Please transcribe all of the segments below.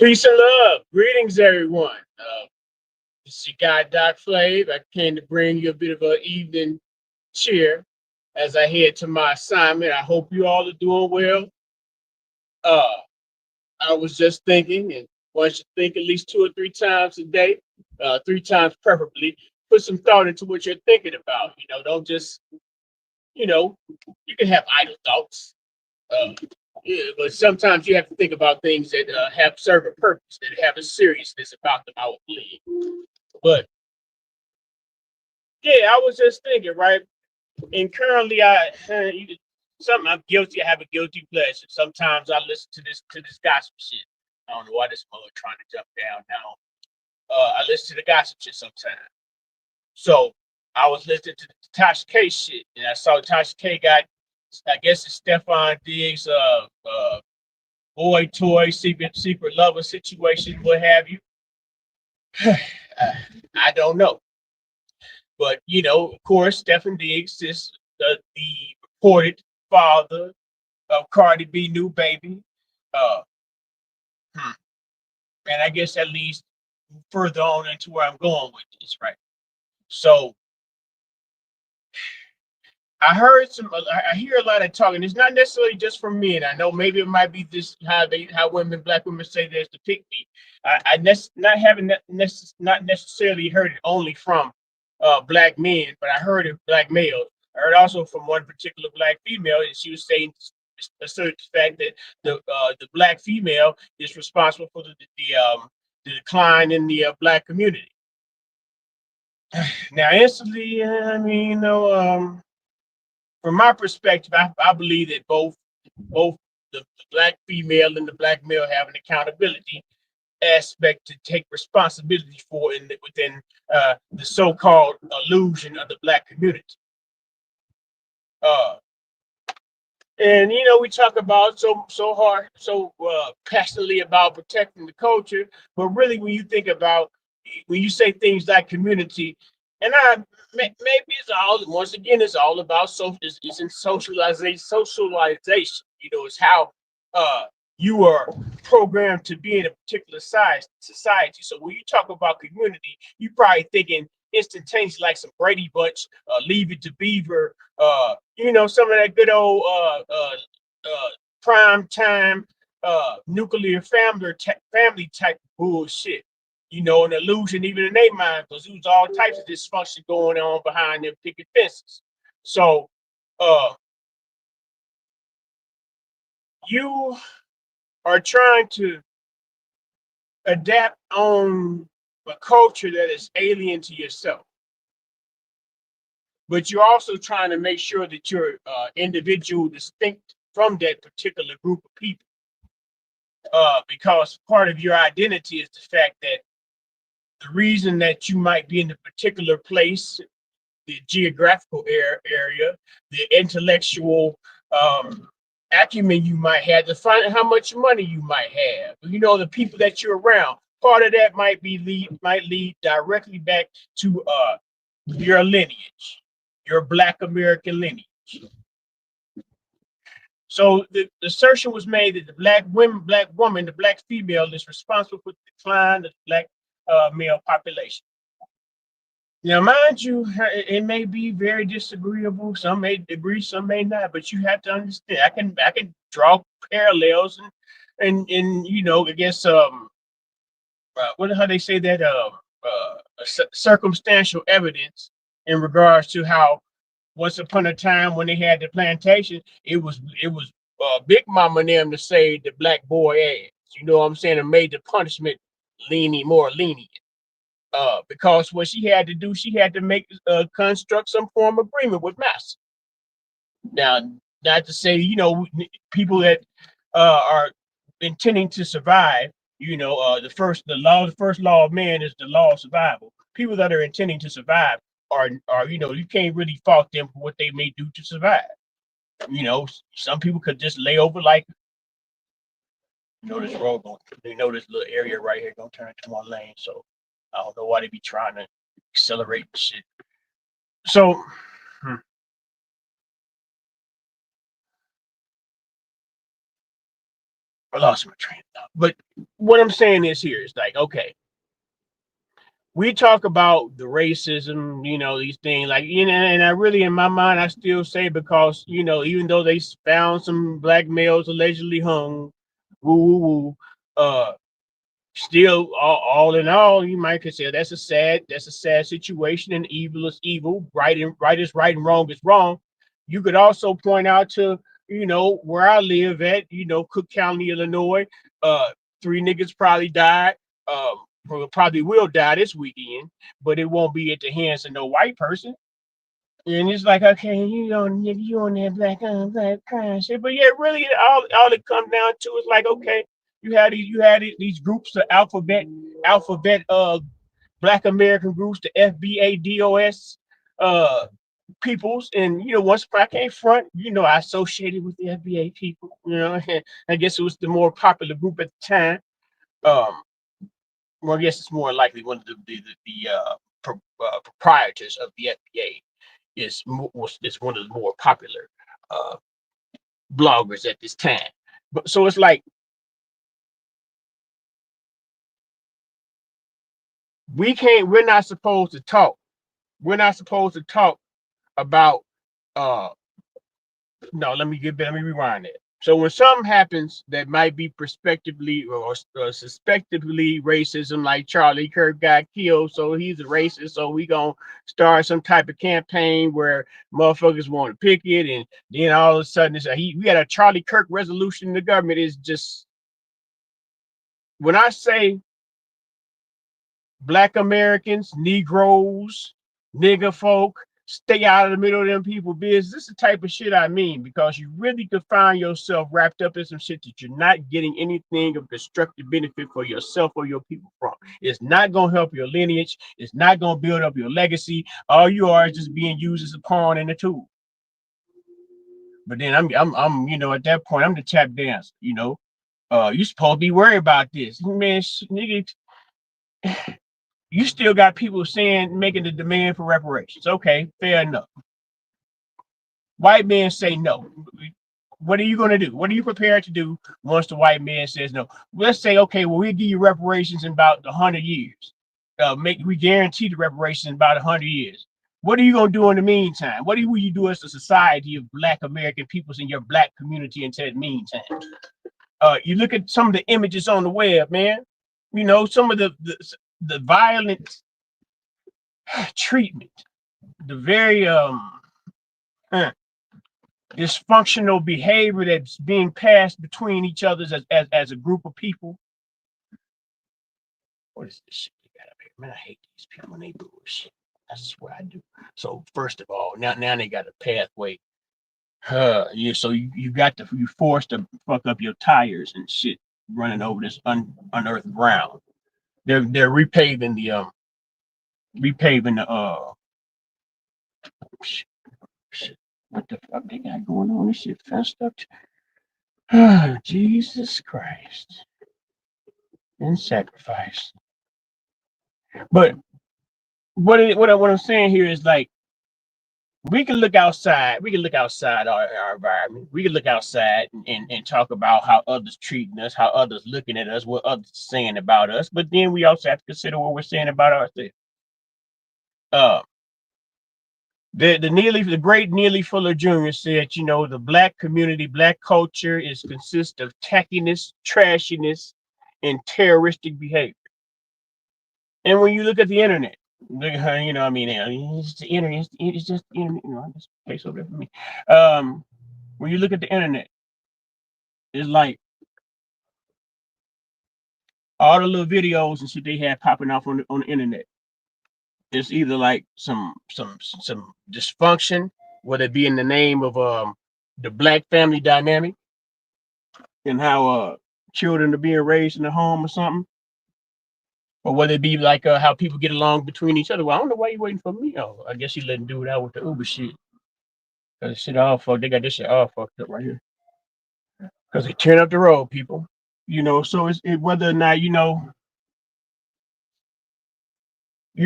Peace and love. Greetings, everyone. This is your guy, Doc Flav. I came to bring you a bit of an evening cheer as I head to my assignment. I hope you all are doing well. Uh, I was just thinking, and one should think at least 2 or 3 times a day, 3 times preferably. Put some thought into what you're thinking about. Don't just, you know, you can have idle thoughts. Uh, yeah, but sometimes you have to think about things that have serve a purpose, that have a seriousness about them, I would believe. But yeah, I was just thinking, right? And currently, something I'm guilty. I have a guilty pleasure. Sometimes I listen to this gospel shit. I don't know why this mother trying to jump down now. I listen to the gospel shit sometimes. So I was listening to the Tasha K shit, and I saw Tasha K got, I guess it's Stefan Diggs, boy toy, secret lover situation, what have you. I don't know. But of course, Stephen Diggs is the reported father of Cardi B new baby. Uh, hmm. And I guess that leads further on into where I'm going with this, right? So I hear a lot of talking. It's not necessarily just from men. I know maybe it might be this how black women say there's the pick me. Not having not necessarily heard it only from black men, but I heard it black males. I heard also from one particular black female, and she was saying assert the fact that the black female is responsible for the decline in the black community. Now, instantly, I mean, from my perspective, I believe that both the black female and the black male have an accountability aspect to take responsibility for within the so-called illusion of the black community. Uh, and we talk about so hard, so passionately about protecting the culture, but really, when you say things like community, and maybe it's all once again it's all about it's in socialization. It's how uh you are programmed to be in a particular size society. So when you talk about community, you probably thinking instantaneously like some Brady Bunch, Leave It to Beaver, some of that good old prime time nuclear family type bullshit. An illusion even in their mind, because there was all types of dysfunction going on behind them picket fences. So uh you are trying to adapt on a culture that is alien to yourself, but you're also trying to make sure that you're individual, distinct from that particular group of people, because part of your identity is the fact that the reason that you might be in a particular place, the geographical area, the intellectual acumen you might have, to find how much money you might have, the people that you're around. Part of that might lead directly back to your lineage, your Black American lineage. So the assertion was made that the black woman, the black female, is responsible for the decline of the black male population. Now, mind you, it may be very disagreeable. Some may agree, some may not. But you have to understand. I can draw parallels and I guess what how they say that circumstantial evidence in regards to how once upon a time when they had the plantation, it was Big Mama and them to say the black boy ass. You know what I'm saying? And made the punishment more lenient. Because what she had to do, she had to make construct some form of agreement with Master. Now, not to say people that are intending to survive. The first law of man is the law of survival. People that are intending to survive are you can't really fault them for what they may do to survive. Some people could just lay over like this road going. This little area right here gonna turn into one lane. So I don't know why they be trying to accelerate the shit. So hmm, I lost my train of thought. But what I'm saying is here is like, okay, we talk about the racism, these things like, and I really, in my mind, I still say because, even though they found some black males allegedly hung, woo, woo, woo, uh, still all in all, you might consider that's a sad situation, and evil is evil, right is right, and wrong is wrong. You could also point out to, where I live at, Cook County, Illinois, uh, three niggas probably died, probably will die this weekend, but it won't be at the hands of no white person. And it's like, okay, you on that black crime shit. But yeah, really, all it comes down to is like, okay, you had these groups, the alphabet Black American groups, the FBADOS peoples, and once I came front, I associated with the FBA people. I guess it was the more popular group at the time. Um, well, I guess it's more likely one of the proprietors of the FBA is one of the more popular uh, bloggers at this time. But so it's like we're not supposed to talk. We're not supposed to talk about uh no, let me rewind it. So when something happens that might be prospectively or suspectively racism, like Charlie Kirk got killed, so he's a racist, so we gonna start some type of campaign where motherfuckers want to pick it, and then all of a sudden we had a Charlie Kirk resolution in the government. Is just, when I say Black Americans, Negroes, nigger folk, stay out of the middle of them people business. This is the type of shit I mean, because you really could find yourself wrapped up in some shit that you're not getting anything of constructive benefit for yourself or your people from. It's not gonna help your lineage. It's not gonna build up your legacy. All you are is just being used as a pawn and a tool. But then I'm at that point I'm the tap dancer. You supposed to be worried about this, man. Nigga, you still got people making the demand for reparations. Okay, fair enough. White men say no. What are you going to do? What are you prepared to do once the white man says no? Let's say, okay, well, we'll give you reparations in about 100 years. We guarantee the reparations in about 100 years. What are you going to do in the meantime? What will you do as a society of Black American peoples in your Black community until the meantime? You look at some of the images on the web, man. Some of the violent treatment, the very dysfunctional behavior that's being passed between each other as a group of people. What is this shit they got up here? Man, I hate these people when they bullshit. That's what I do. So first of all, now they got a pathway. So you forced to fuck up your tires and shit running over this unearthed ground. They're repaving the shit. What the fuck they got going on? This shit fenced up. Oh, Jesus Christ. And sacrifice. But what I'm saying here is like, we can look outside. We can look outside our environment. We can look outside and talk about how others treating us, how others looking at us, what others saying about us. But then we also have to consider what we're saying about ourselves. The great Neely Fuller Jr. said, the Black community, Black culture consists of tackiness, trashiness, and terroristic behavior. And when you look at the internet, it's the internet, it's just the internet, this place over there for me. When you look at the internet, it's like all the little videos and shit they have popping off on the internet. It's either like some dysfunction, whether it be in the name of the Black family dynamic and how children are being raised in the home or something, or whether it be like how people get along between each other. Well, I don't know why you waiting for me. Oh, I guess you letting do it out with the Uber shit. Cause shit all fucked. They got this shit all fucked up right here. Cause they turn up the road, people. So it's whether or not you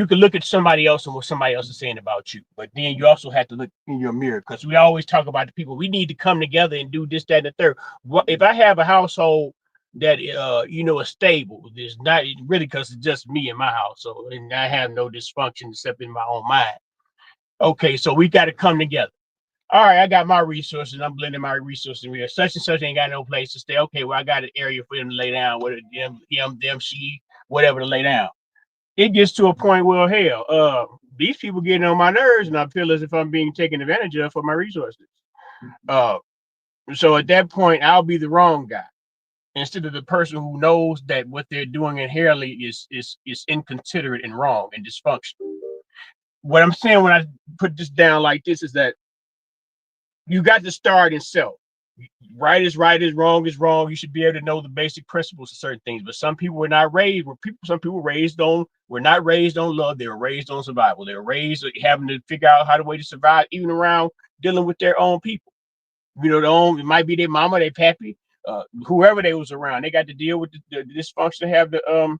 can look at somebody else and what somebody else is saying about you, but then you also have to look in your mirror, because we always talk about the people. We need to come together and do this, that, and the third. What if I have a household that you know, is stable. There's not really, because it's just me in my house, so and I have no dysfunction except in my own mind. Okay, so we got to come together. All right, I got my resources. I'm blending my resources in here. Such and such ain't got no place to stay. Okay, well, I got an area for them to lay down, whether them, she, whatever to lay down. It gets to a point where, hell, these people getting on my nerves, and I feel as if I'm being taken advantage of for my resources. Uh, so at that point, I'll be the wrong guy instead of the person who knows that what they're doing inherently is inconsiderate and wrong and dysfunctional. What I'm saying when I put this down like this is that you got to start in self. Right is wrong is wrong. You should be able to know the basic principles of certain things. But some people were not raised. Some people were not raised on love. They were raised on survival. They were raised having to figure out how to way to survive, even around dealing with their own people. You know, it might be their mama, their pappy, whoever they was around. They got to deal with the dysfunction, have to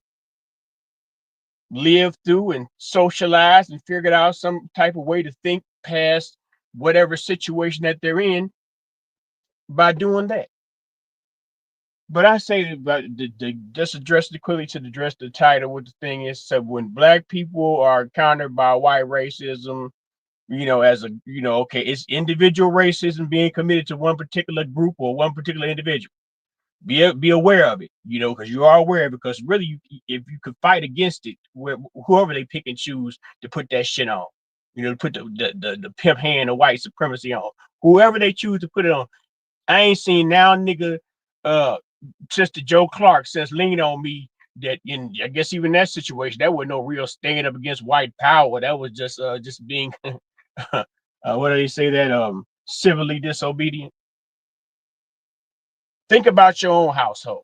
live through and socialize and figure out some type of way to think past whatever situation that they're in by doing that. But I say about just address it quickly to address the title. What the thing is, so when black people are countered by white racism, you know, as a okay, it's individual racism being committed to one particular group or one particular individual. Be aware of it, you know, because you are aware. Because really, if you could fight against it, whoever they pick and choose to put that shit on, you know, put the pimp hand of white supremacy on, whoever they choose to put it on. I ain't seen now, nigga, uh, Sister Joe Clark says lean on me. That in, I guess even that situation, that was no real stand up against white power. That was just being what do they say, that civilly disobedient. Think about your own household.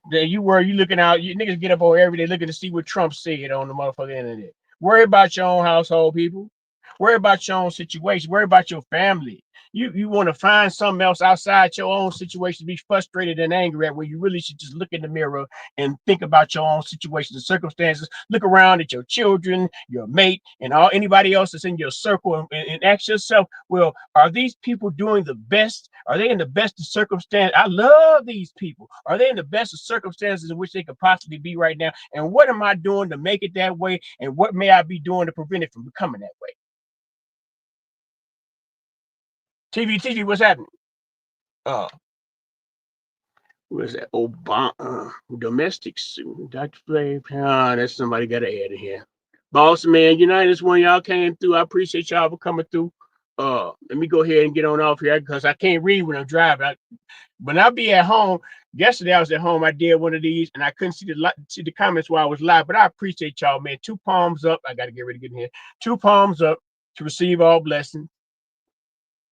That you looking out, you niggas get up over every day looking to see what Trump said on the motherfucking internet. Worry about your own household, people. Worry about your own situation. Worry about your family. You want to find something else outside your own situation to be frustrated and angry at, where you really should just look in the mirror and think about your own situations and circumstances. Look around at your children, your mate, and all anybody else that's in your circle, and ask yourself, well, are these people doing the best? Are they in the best of circumstance? I love these people. Are they in the best of circumstances in which they could possibly be right now? And what am I doing to make it that way? And what may I be doing to prevent it from becoming that way? TV, what's happening? Uh, what's that? Obama, domestic suit. Dr. Flav. That's somebody got to add in here. Boss man, United one, y'all came through. I appreciate y'all for coming through. Let me go ahead and get on off here because I can't read when I'm driving. When I be at home, yesterday I was at home. I did one of these and I couldn't see the comments while I was live. But I appreciate y'all, man. 2 palms up. I got to get ready to get in here. 2 palms up to receive all blessings.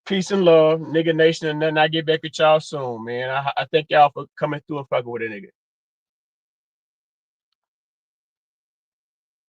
Peace and love, nigga nation, and then I get back at y'all soon, man. I thank y'all for coming through and fucking with a nigga.